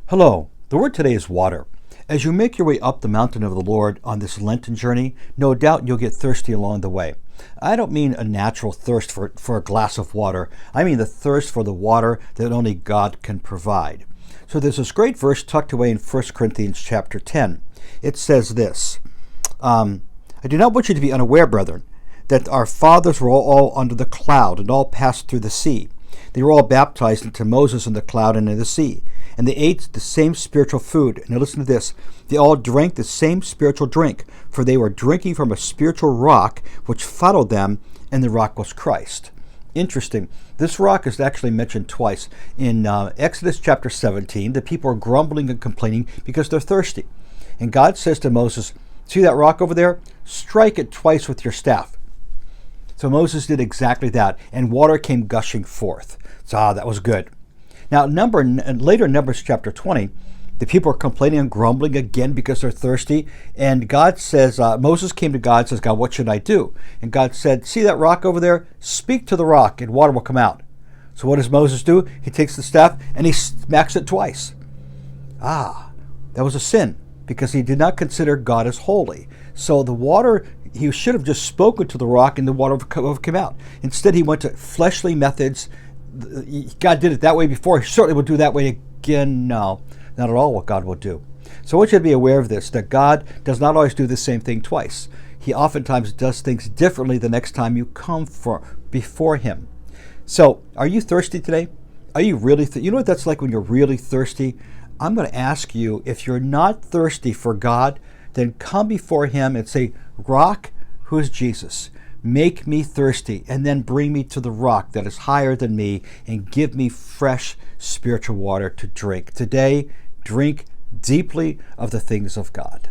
Hello, the word today is water. As you make your way up the mountain of the Lord on this Lenten journey, no doubt you'll get thirsty along the way. I don't mean a natural thirst for a glass of water. I mean the thirst for the water that only God can provide. So there's this great verse tucked away in 1 Corinthians chapter 10. It says this, I do not want you to be unaware, brethren, that our fathers were all under the cloud and all passed through the sea. They were all baptized into Moses in the cloud and in the sea. And they ate the same spiritual food. Now listen to this. They all drank the same spiritual drink, for they were drinking from a spiritual rock which followed them, and the rock was Christ. Interesting. This rock is actually mentioned twice. In Exodus chapter 17, the people are grumbling and complaining because they're thirsty. And God says to Moses, see that rock over there? Strike it twice with your staff. So Moses did exactly that, and water came gushing forth. So that was good. Now, later in Numbers chapter 20, the people are complaining and grumbling again because they're thirsty. And God says, Moses came to God and says, God, what should I do? And God said, see that rock over there? Speak to the rock and water will come out. So what does Moses do? He takes the staff and he smacks it twice. That was a sin because he did not consider God as holy. So the water, he should have just spoken to the rock and the water would come out. Instead, he went to fleshly methods. God did it that way before. He certainly will do that way again. No, not at all what God will do. So I want you to be aware of this, that God does not always do the same thing twice. He oftentimes does things differently the next time you come before him. So are you thirsty today? Are you really you know what that's like when you're really thirsty? I'm going to ask you, if you're not thirsty for God, then come before him and say, Rock, who is Jesus, make me thirsty, and then bring me to the rock that is higher than me and give me fresh spiritual water to drink. Today, drink deeply of the things of God.